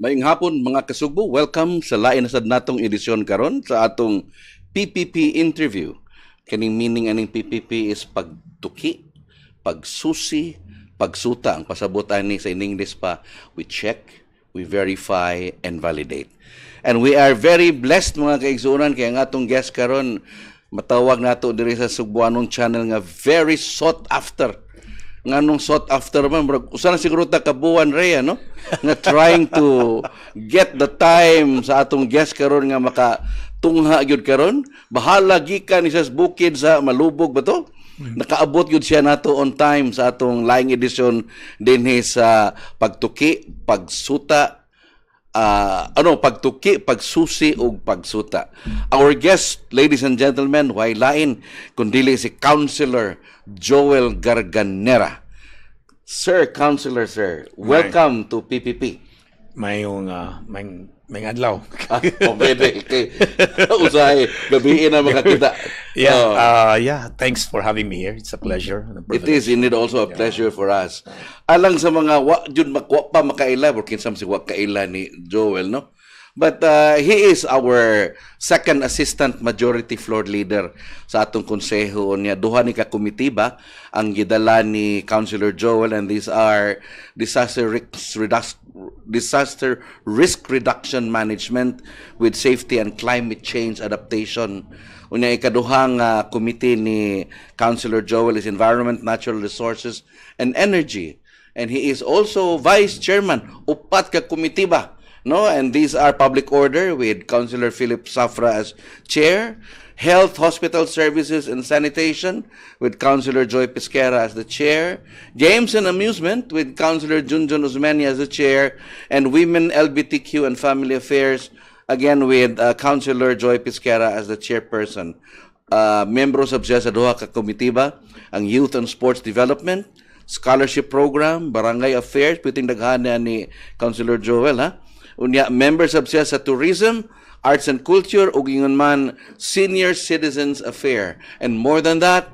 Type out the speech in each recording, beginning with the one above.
Maayong hapon mga kasugbo, welcome sa lain na sad natong edisyon karon sa atong PPP interview. Kaning meaning aning PPP is pagtuki, pagsusi, pagsuta. Ang pasabutan ni sa English pa, we check, we verify, and validate. And we are very blessed mga kaigsunan kaya nga atong guest karon matawag nato diri sa Sugboanon channel nga very sought after. Nganong sought after man usa na siguro ta kabuan Rhea no nga trying to get the time sa atong guest karon nga makatungha gyud karon bahala gikan ni sa bukid sa Malubog ba to nakaabot gyud siya nato on time sa atong laing edition dinhi sa Pagtuki, Pagsuta, Pagtuki, Pagsusi ug Pagsuta. Our guest, ladies and gentlemen, why lain kundi si Councilor Joel Garganera. Sir, Councilor, sir, welcome to PPP. May adlaw. Pwede. Usahay, gabiin na makakita. Thanks for having me here. It's a pleasure. It is indeed also a pleasure for us. Alang sa mga jud makwa pa makaila, or kinsam si wa kaila ni Joel, no? But he is our second assistant majority floor leader sa atong konseho niya. Duha ni ka komitiba ang gidala ni Councilor Joel, and these are disaster risk reduction management with safety and climate change adaptation. Unya ikaduhang committee ni Councilor Joel is environment, natural resources, and energy. And he is also vice chairman upat ka komitiba. No, and these are public order with Councilor Philip Safra as chair, health, hospital services, and sanitation with Councilor Joy Pesquera as the chair, games and amusement with Councilor Junjun Uzmani as the chair, and women, LGBTQ, and family affairs again with Councilor Joy Pesquera as the chairperson. Membros of sa duha ka komitiba ang youth and sports development, scholarship program, barangay affairs, piting daghana ni Councilor Joel ha. Unya members of siya sa tourism, arts and culture, ug ingon man senior citizens affair. And more than that,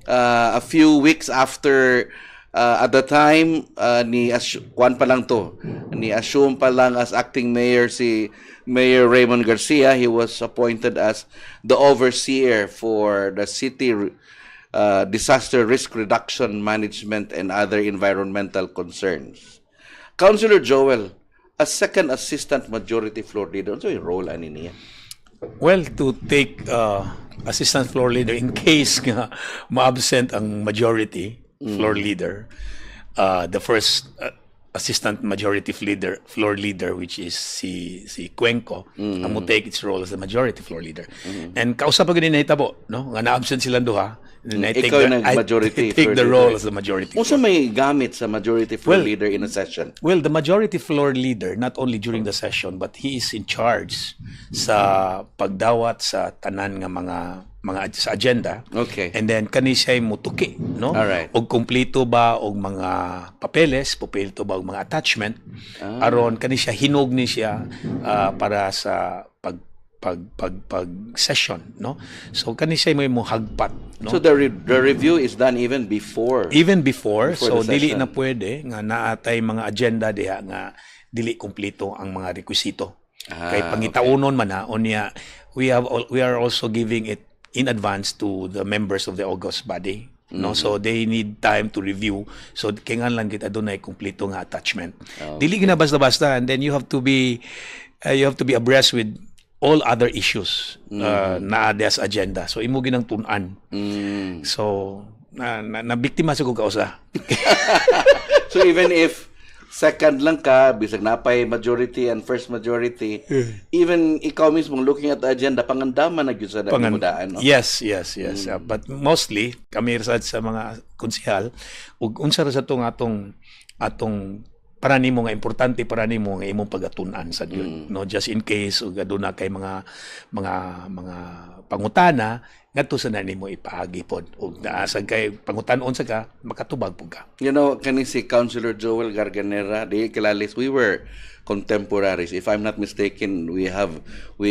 a few weeks after at the time ni assume pa lang as acting mayor si Mayor Raymond Garcia. He was appointed as the overseer for the city disaster risk reduction management and other environmental concerns. Councilor Joel, a second assistant majority floor leader, so yung role ani niya? Well, to take assistant floor leader in case nga ma-absent ang majority floor leader, the first assistant majority floor leader, which is si Cuenco, ang mo take its role as the majority floor leader. And kausap pa gani nahitabo, no? Nga na-absent silang duha. Ikaw majority take the role as the majority. Unsa may gamit sa majority floor leader in a session? Well, the majority floor leader, not only during the session, but he is in charge sa pagdawat sa tanan nga mga sa agenda. Okay. And then kani siya mutuki, no? Alright. Og kumpleto ba og mga papeles, kumpleto ba og mga attachment aron kani siya hinog ni siya para sa pag session, no? So kani siya mo hagpat, no? So the review is done even before So dili na pwede nga naatay mga agenda diha nga dili kumpleto ang mga rekwisito. Kay pangitaunon man na unya we are also giving it in advance to the members of the august body, no? So they need time to review, so kingan lang kita dunay kumpleto nga attachment. Dili gina basta-basta, and then you have to be abreast with all other issues na as agenda. So imo ginang tun-an. So na biktima sa kog kausa. So even if second lang ka, bisag napay majority and first majority, even ikaw mismo looking at the agenda, pangandaman na gyud sa daan, no? Yes. But mostly kami sa mga konsehal ug unsa ra sa atong para nimo nga importante para nimo nga imong pagatun-an sa yun, no? Just in case ug aduna kay mga pangutana ngadto sa nimo ipaagi pod ug naasag kay pangutan-on sa ka makatubag pud ka. You know, kani si Councilor Joel Garganera, di kilalis, we were contemporaries. If I'm not mistaken, we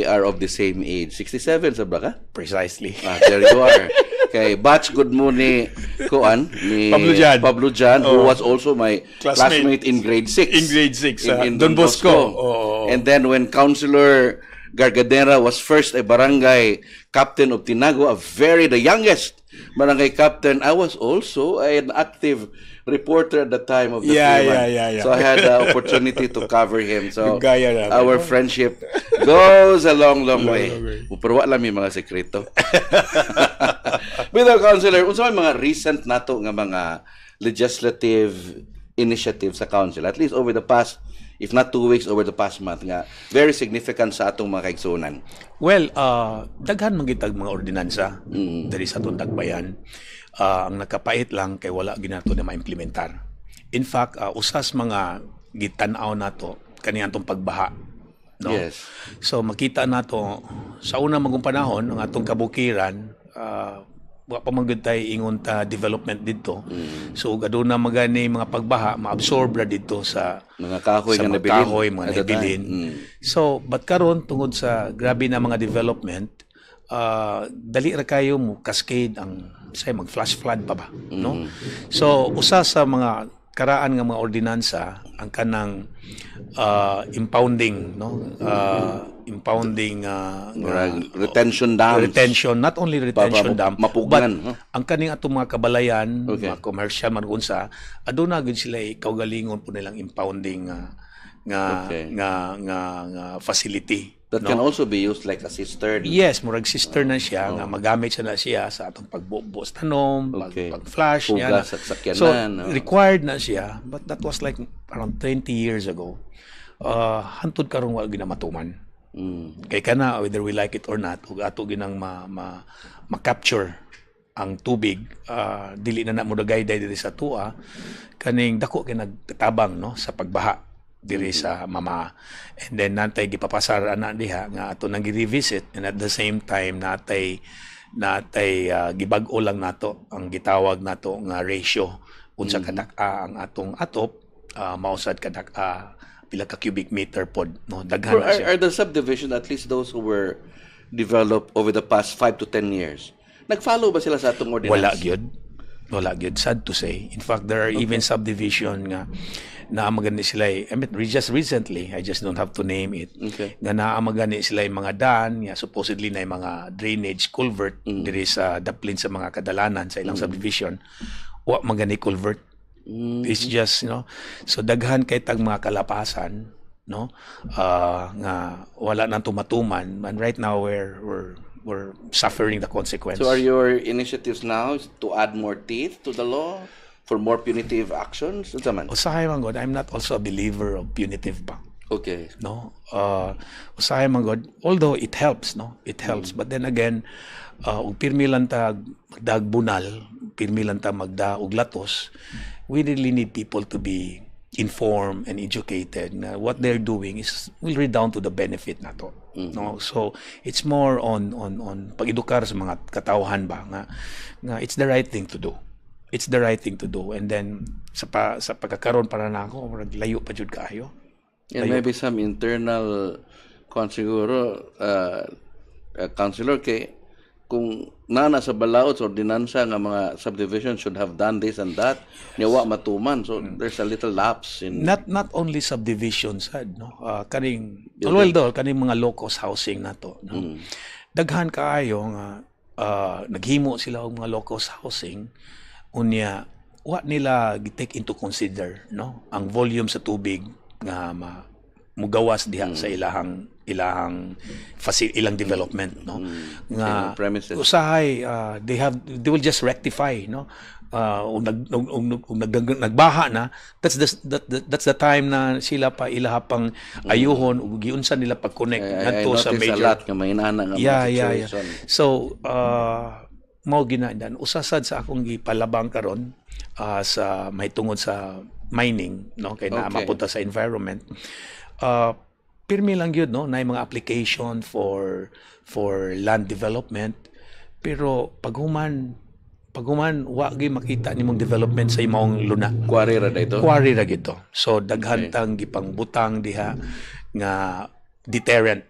are of the same age. 67 sa ba ka? Precisely. There you are. kay batch good mo ni kuan ni Pablo Jan who was also my classmate in grade 6. In grade 6 in Don Bosco. And then when Councilor Garganera was first a barangay captain of Tinago, the youngest barangay captain, I was also an active reporter at the time of the yeah. So I had the opportunity to cover him. So our friendship goes a long way. Pero wala may mga sekreto. With our councilor, unsa may mga recent nato nga mga legislative initiatives sa council, at least over the past, if not 2 weeks, over the past month nga very significant sa atong mga kaigsunan? Well, daghan magitag mga ordinansa diri sa atong tagbayan. Ang nakapait lang kay wala ginato na maimplementar. In fact, usas mga gitan-aw nato kani atong pagbaha, no? Yes. So makita nato sa una magong panahon ang atong kabukiran, wa pa man gyud tay ingon ta development didto. So aduna magani mga pagbaha maabsorb ra didto sa mga kahoy nga nabilin. So but karon tungod sa grabe na mga development, dali ra kayo mo cascade ang say mag flash flood pa ba, no? So usa sa mga karaan nga mga ordinansa ang kanang impounding, no? Impounding retention dams. Not only retention dam, mapugnan, but ang kaning atong mga kabalayan, mga commercial man unsa, aduna gid sila kaugalingon po nilang impounding nga facility. That can also be used like a cistern. Yes, murag cistern na siya nga magamit siya sa atong pagbubo sa tanom, pag-flash niya. So required na siya, but that was like around 20 years ago. Hantod karon wala ginamatuman. Kay kana whether we like it or not, ug ato ginang ma-capture ang tubig, dili na mo dagay diri sa tua kaning dako kay nagtabang, no, sa pagbaha diri sa mama. And then natay gipapasar ana diha nga ato nang gi-revisit, and at the same time natay gibag-o lang nato ang gitawag nato nga ratio unsa kadak-a ang atong atop, mausad kadak-a pila ka cubic meter pod, no, daghan na siya. Are the subdivision, at least those who were developed over the past 5 to 10 years, nag-follow ba sila sa atong ordinance? Wala gyud, sad to say. In fact, there are even subdivision nga naamagani sila, I mean, just recently, I just don't have to name it, nga naamagani sila yung mga daan, nga supposedly na yung mga drainage culvert diri sa daplin sa mga kadalanan sa ilang subdivision. Wa magani culvert. It's just, you know, so daghan kay tag mga kalapasan, no, nga wala nang tumatuman, and right now we're suffering the consequence. So are your initiatives now to add more teeth to the law for more punitive actions? Usahay man God, I'm not also a believer of punitive pa. Okay. No, usahay man God, although it helps, no, it helps, but then again, ug pirmi lang ta magdagbunal, pirmi lang ta magdaog latos, we really need people to be informed and educated na what they're doing will redound to the benefit nato. No, so it's more on pag-edukar sa mga katawhan ba nga it's the right thing to do. It's the right thing to do, and then sa pagkakaroon para nako layo pa jud kaayo. And maybe some internal siguro councilor kay kung nana sa balaod sa ordinansa nga mga subdivision should have done this and that, niwa matuman, so there's a little lapse in not only subdivisions, no, kaning kaning mga low cost housing nato, no. Daghan kaayo nga naghimo sila og mga low cost housing, unya wa nila gi-take into consider, no, ang volume sa tubig nga mugawas diha sa ilang development, no, nga usahay they will just rectify, no, nagbaha na, that's the time na sila pa ilahapang ayuhon ug giunsa nila pag-connect ngadto sa major nga may inana nga so mao ginadan usasad sa akong gipalabang karon sa may tungod sa mining, no, kay na mapunta sa environment. Pirmi lang yun, no, na mga application for land development, pero paghuman wa gi makita nimong development sa imong luna. Quarry ra dito. Quarry ra gito. So daghan tang gipangbutang diha nga deterrent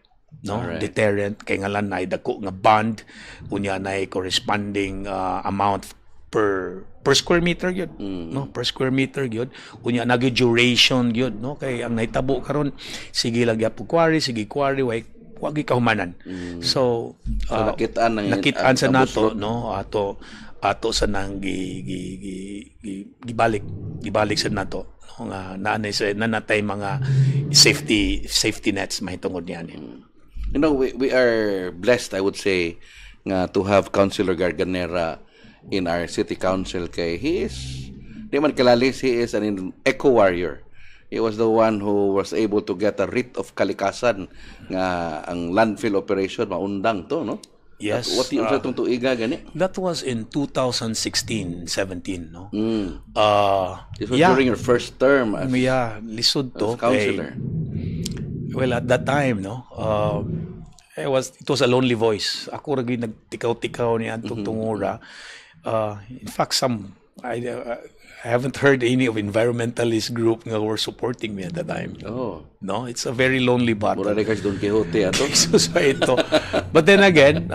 no, Alright. deterrent kay ngalan na dako nga bond unya na corresponding amount per square meter gyud, no, per square meter gyud unya nagi duration gyud, no, kay ang nahitabo karon sige lang gyapon quarry, sige quarry wagi kahumanan. So nakitaan sa nato, no, ato sa nang gibalik sa nato, no, nga nanatay mga safety nets mahitungod niyan. You know, we are blessed, I would say, nga to have Councilor Garganera in our city council kay he is, di man kalalis, he is an eco warrior. He was the one who was able to get a writ of kalikasan nga ang landfill operation maundang to, no? Yes. What yung sa itong tuiga gani? That was in 2016-17, no? This was during your first term as, lisod to as councilor. Well, at that time, no, it was a lonely voice. Ako rin nagtikaw-tikaw niya tungura. In fact, I haven't heard any of environmentalist group nga were supporting me at that time. Oh. No, it's a very lonely battle. Mura kasi Don Quixote ato. ito. But then again,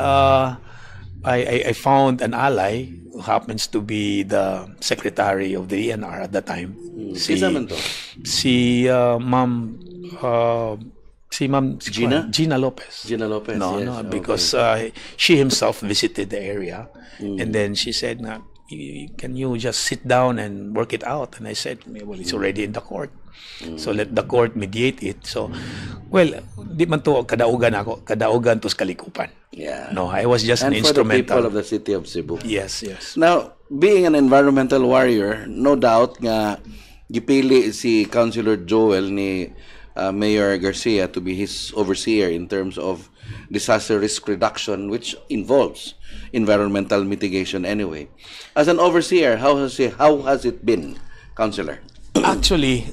I found an ally who happens to be the secretary of the ENR at that time. Si Ma'am Gina Lopez. Gina Lopez. No, yes. no, because she himself visited the area, and then she said, "Can you just sit down and work it out?" And I said, "Well, it's already in the court, so let the court mediate it." So, well, di man to kadaugan to kalikupan. Yeah. No, I was just and an for instrumental. the people of the city of Cebu. Yes. Now, being an environmental warrior, no doubt nga gipili si Councilor Joel ni Mayor Garcia to be his overseer in terms of disaster risk reduction, which involves environmental mitigation anyway. As an overseer, how has it been, Councilor? Actually,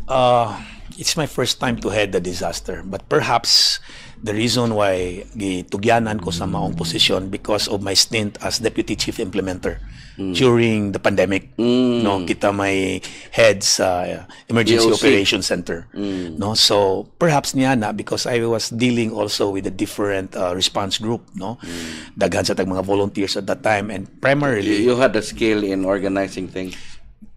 it's my first time to head the disaster, but perhaps the reason why gitugyanan ko sa maong posisyon because of my stint as Deputy Chief Implementer during the pandemic. No, kita may head sa Emergency GOC. Operations Center. No, so perhaps niya na because I was dealing also with a different response group. No, daghan sa tag mga volunteers at that time, and primarily You had a skill in organizing things.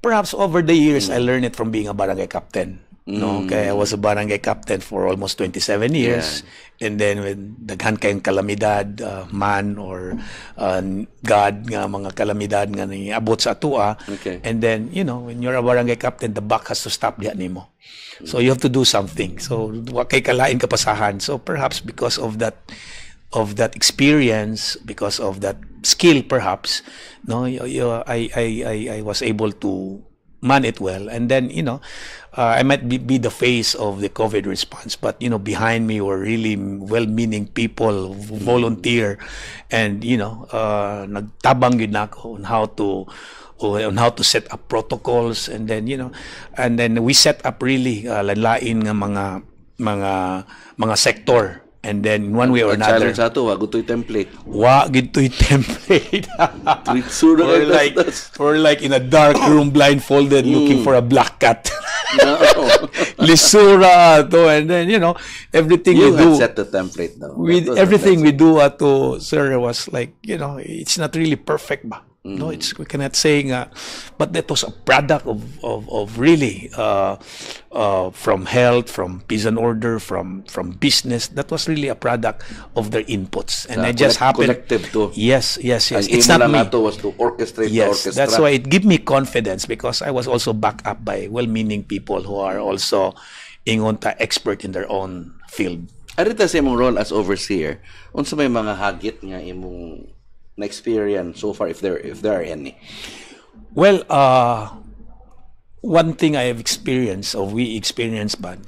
perhaps over the years I learned it from being a barangay captain. No, kaya I was a barangay captain for almost 27 years. And then when daghan kayong kalamidad, man or God nga mga kalamidad nga niabot sa atua. Okay. And then, when you're a barangay captain, the buck has to stop diyan nimo. So you have to do something. So wa kay kalain kapasahan. So perhaps because of that experience, because of that skill perhaps, no, I was able to man it well. And then, I might be the face of the COVID response, but, behind me were really well-meaning people who volunteer and, nagtabang yun ako on how to set up protocols. And then, and then we set up really lanlain nga mga sector. And then in one way or another, challenge ato, wa gutoy template. Or like in a dark room blindfolded looking for a black cat. No. Lisura to, and then everything You we had do set the template now. with everything we do ato, sir, was like it's not really perfect ba. No, we cannot say but that was a product of really from health, from peace and order, from business. That was really a product of their inputs, and I just happened. Collective too. Yes. Ang It's imo not lang me. ato was to orchestrate the Yes, orchestra. that's why it gave me confidence because I was also backed up by well-meaning people who are also ingonta expert in their own field. Arita sa imong role as overseer, unsa may mga hagit nga imong na-experience so far, if there are any? Well, one thing I have experienced, or we experienced, but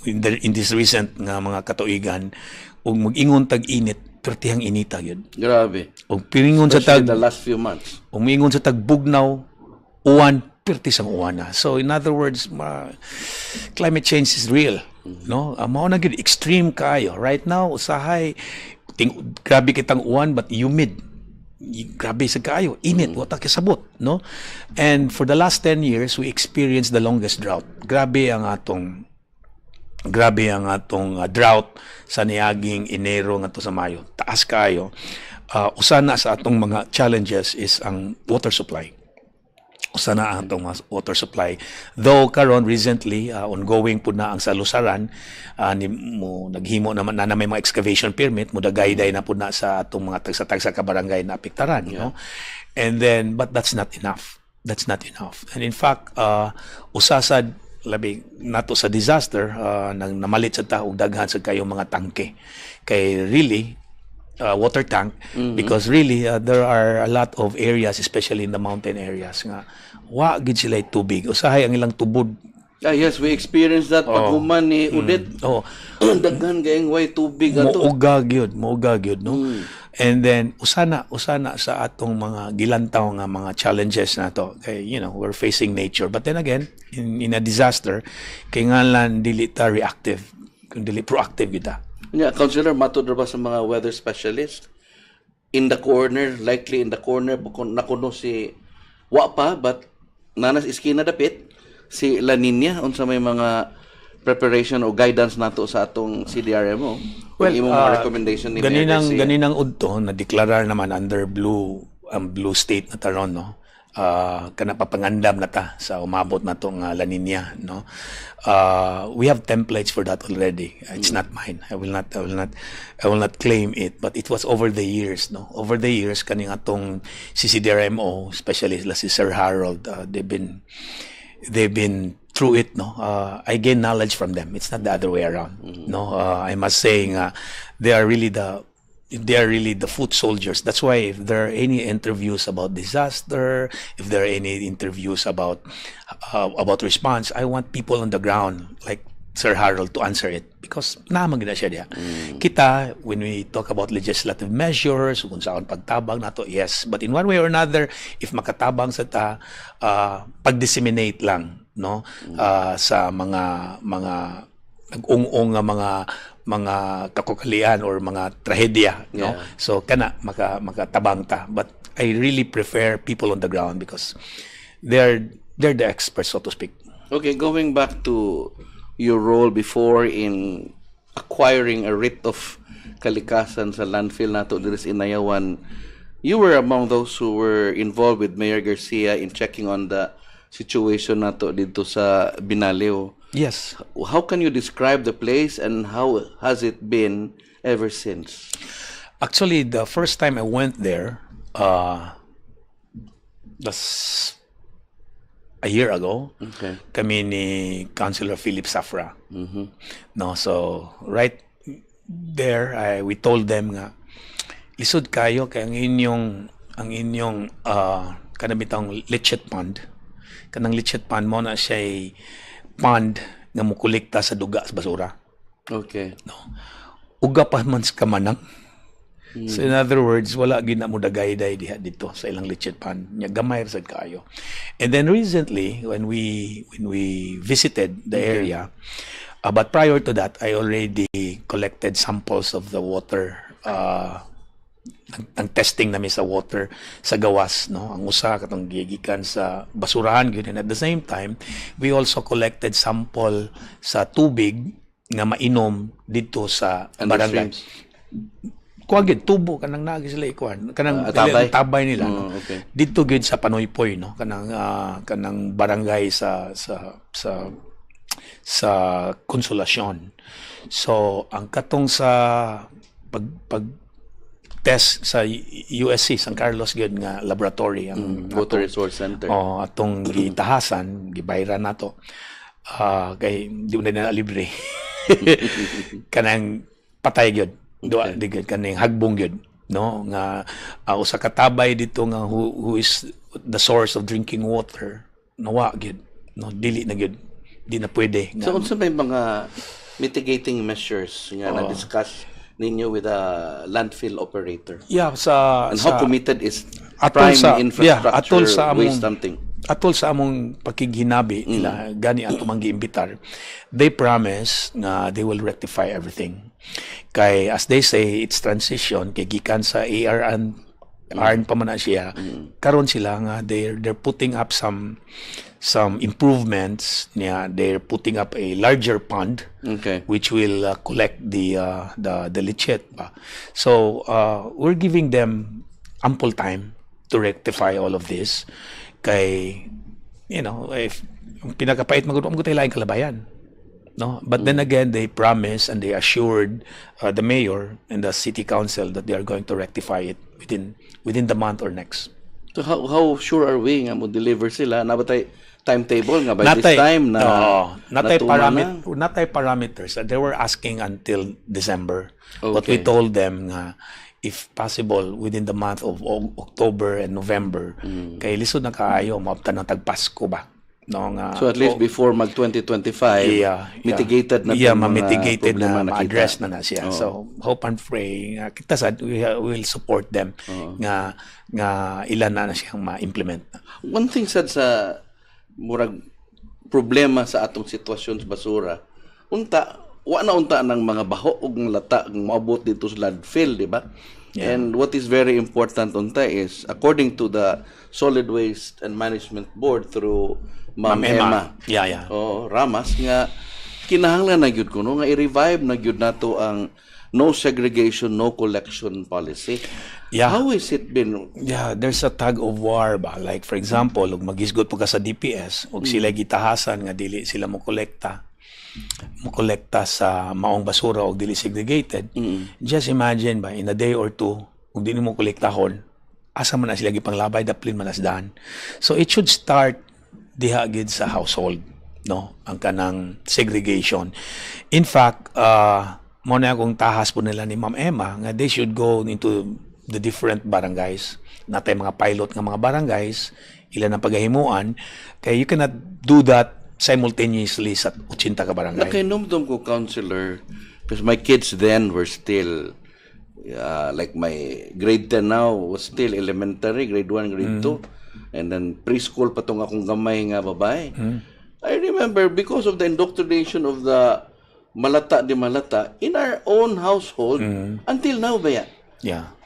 in this recent nga mga katuigan, ug mag-ingon tag-init, pertihang inita yun. Grabe. Ug piringon sa Especially tag, the last few months. umingon sa tagbugnaw, uwan, perti sang uwana. So in other words, climate change is real. No, mao na gid extreme kayo. Right now, usahay grabe kitang uwan but humid. Grabe sa kayo, init, wata kasabot, no? And for the last 10 years, we experienced the longest drought. Grabe ang atong grabe ang atong drought sa niaging Enero ngadto sa Mayo. Taas kayo. Usa na sa atong mga challenges is ang water supply. Usa na ang atong water supply. Though karon recently ongoing pud na ang salusaran, naghimo naman na may mga excavation permit, mudagayday na pud na sa atong mga tagsa-tagsa ka barangay na apektaran, no? And then but that's not enough. That's not enough. And in fact, usa sa labi nato sa disaster nang namalit sa taog daghan sa kayong mga tangke. Kay really water tank, because really there are a lot of areas, especially in the mountain areas, nga wa gid sila tubig, usahay ang ilang tubod. Yes, we experienced that pag human ni Udet. Daghan gayeng way tubig ato. Muuga gyud, no? And then usana sa atong mga gilantaw nga mga challenges nato, kay we're facing nature, but then again in a disaster kay ngalan dili ta reactive, kung dili proactive kita. Yeah, Councilor, matud ba sa mga weather specialist? Likely in the corner, nakuno si Wapa, but nanas iskina dapit, si La Nina, unsa may mga preparation o guidance nato sa atong CDRMO? Well, imong mga recommendation ni ganinang udto, na-deklarar naman under blue state na taron, no? Kana papangandam na ta sa umabot na tong La Nina, no? We have templates for that already. It's not mine. I will not claim it, but it was over the years, no? Over the years kaning atong CCDRMO, especially si Sir Harold, they've been through it, no? I gain knowledge from them. It's not the other way around, no? I must say they are really the foot soldiers. That's why if there are any interviews about disaster, if there are any interviews about response, I want people on the ground like Sir Harold to answer it, because naman gina siya diya. Kita, when we talk about legislative measures, kung saan pagtabang nato, yes, but in one way or another, if makatabang sa ta, pag-disseminate lang, no? Sa mga nag-ung-ung nga mga kakukalian or mga trahedya, no? So kana makatabang ta, but I really prefer people on the ground because they're the experts, so to speak. Okay, going back to your role before in acquiring a writ of kalikasan sa landfill nato diri sa Inayawan, you were among those who were involved with Mayor Garcia in checking on the situation nato dito sa Binaleo. Yes. How can you describe the place and how has it been ever since? Actually, the first time I went there, that's a year ago. Okay. Kami ni Councilor Philip Safra. No, so right there, we told them nga, lisod kayo kay ang inyong kanabitang lichet pond. Kanang lichet pond mo na siya pond nga mukolekta sa duga sa basura. Okay. No. Uga pa man sa kamanang. So in other words, wala gid na mo dagayday diha dito sa ilang lichet pond. Nya gamay ra sad kaayo. And then recently when we visited the area, but prior to that, I already collected samples of the water. Ang testing namin sa water sa gawas, no? Ang usa katong gigikan sa basurahan gyud, and at the same time we also collected sample sa tubig nga mainom dito sa barangay. Kuha gyud tubo kanang naagi sila ikuan kanang tabay nila, no? Okay. Dito gyud sa Panoypoy, no? Kanang barangay sa Consolacion. So ang katong sa pag test sa USC San Carlos gyud nga laboratory, ang Water Resource Center. Atong gitahasan, gibayran nato. Kay di na libre. Kanang patay gyud. Duwa digid kaning hagbong gyud, no? Nga usa ka tabay dito nga who is the source of drinking water, nawa gyud, no? Dili na gyud, di na pwede. So unsa may mga mitigating measures nga na-discuss ninyo with a landfill operator? Yeah, and how committed is prime infrastructure waste something? Atol sa among pakighinabi nila, gani ato mang giimbitar, they promise na they will rectify everything. Kay as they say, it's transition kay gikan sa Iron pa man na siya. Karon sila nga they're putting up some improvements niya. They're putting up a larger pond which will collect the lichet pa. So we're giving them ample time to rectify all of this. Kay if pinakapait magud tayo laing kalabayan. No, but then again, they promised and they assured the mayor and the city council that they are going to rectify it within the month or next. So how sure are we nga mo deliver sila? Nabatay timetable nga by this time na natay parameters. They were asking until December, but we told them nga if possible within the month of October and November, kay lisod na kaayo maabtan ng tagpasko ba. No, so at least before mag 2025 mitigated na mitigated na ma-address na siya. So hope and pray kita sad we will support them nga ilan na siyang ma-implement. One thing sad sa murag problema sa atong sitwasyon sa basura wa na unta ng mga baho ug lata ang maabot dito sa landfill, di ba? And what is very important unta is according to the Solid Waste and Management Board through Ma'am Emma. Ramas nga kinahanglan na gyud kuno nga i-revive na gyud nato ang no segregation, no collection policy. How is it been? There's a tug of war ba. Like for example, ug magisgot po ka sa DPS ug sila gitahasan nga dili sila mo kolekta sa maong basura o dili segregated. Just imagine ba in a day or two kung dili mo kolektahon asa man na sila gipanglabay daplin man asdan. So it should start diha gid sa household, no, ang kanang segregation. In fact, mo na akong tahas po nila ni Ma'am Emma nga they should go into the different barangays. Natay mga pilot nga mga barangays, ilan ang pagahimuan, kay you cannot do that simultaneously sa 80 ka barangay. Nakinomdom ko, Councilor, because my kids then were still like my grade 10 now was still elementary, grade 1, grade 2. And then preschool pa tong akong gamay nga babae. I remember because of the indoctrination of the malata in our own household until now ba yan?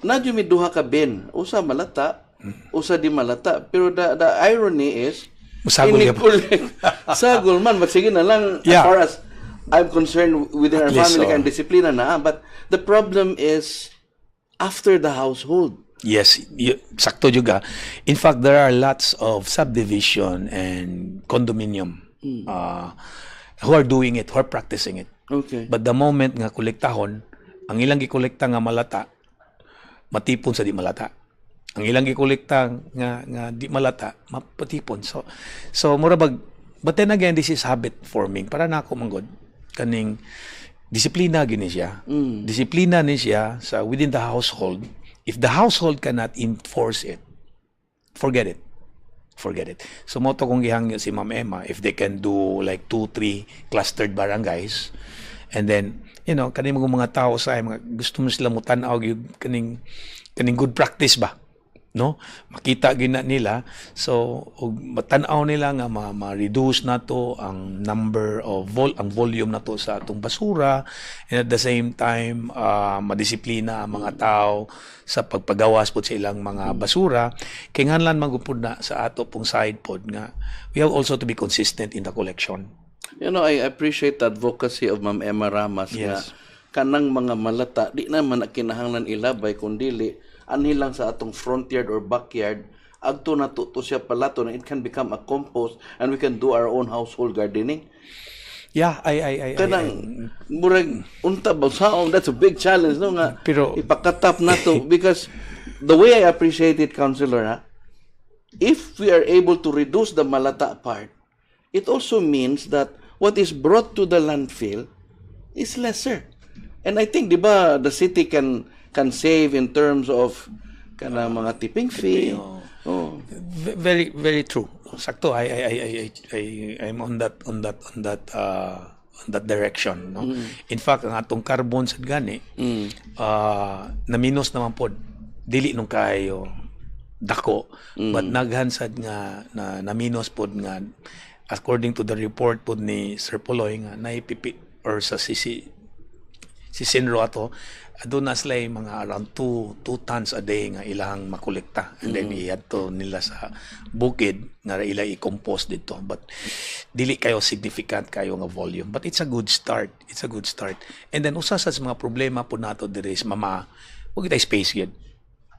Nadyo may duha ka ben, usa malata, usa di malata. Pero the irony is sagol man, but sige na lang as far as I'm concerned within our family kan disiplina na, but the problem is after the household. Yes, sakto juga. In fact, there are lots of subdivision and condominium who are doing it, who are practicing it. But the moment nga kolektahon, ang ilang gikolekta nga malata, matipon sa di malata. Ang ilang gikolekta nga di malata, mapatipon. So mura but then again, this is habit forming. Para na ako manggod, kaning disiplina gini siya. Disiplina ni siya sa within the household. If the household cannot enforce it, forget it. So moto kong gihangyo si Ma'am Emma, if they can do like 2-3 clustered barangays, and then, kaning mga tao sa gusto mo sila mo tanaw kaning good practice ba? No? Makita gina nila. So, matanaw nila nga ma-reduce na to ang number of ang volume na to sa atong basura, and at the same time madisiplina ang mga tao sa pagpagawas po sa ilang mga basura. Kay nganlan magupod na sa ato pong side pod nga we have also to be consistent in the collection. I appreciate the advocacy of Ma'am Emma Ramas nga kanang mga malata di naman kinahanglan ilabay kundili anilang sa atong front yard or backyard agto na to siya palato na it can become a compost and we can do our own household gardening. Murag unta ba that's a big challenge no nga pero ipakatap na to because the way I appreciate it, Councilor, if we are able to reduce the malata part, it also means that what is brought to the landfill is lesser. And I think, di ba, the city can save in terms of mga tipping fee. Very, very true. Sakto. I'm on that direction. No? In fact, ang atong carbon sa gani, na minus naman po, dili nung kayo dako, but naghansad nga na minus po nga according to the report po ni Sir Poloy nga naipipit or sa si Sinro ato, doon na sila mga around 2 tons a day nga ilang makolekta. And then iadto nila sa bukid nga ila i-compost dito. But dili kayo significant kayo nga volume. But it's a good start. It's a good start. And then usa sa mga problema po nato diri is mama, huwag kita space yun.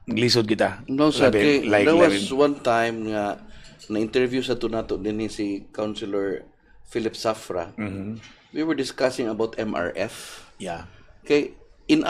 Naglisod kita. No, sir. There was one time nga na-interview sa tunato din si Councilor Philip Safra. We were discussing about MRF. Yeah. Okay, in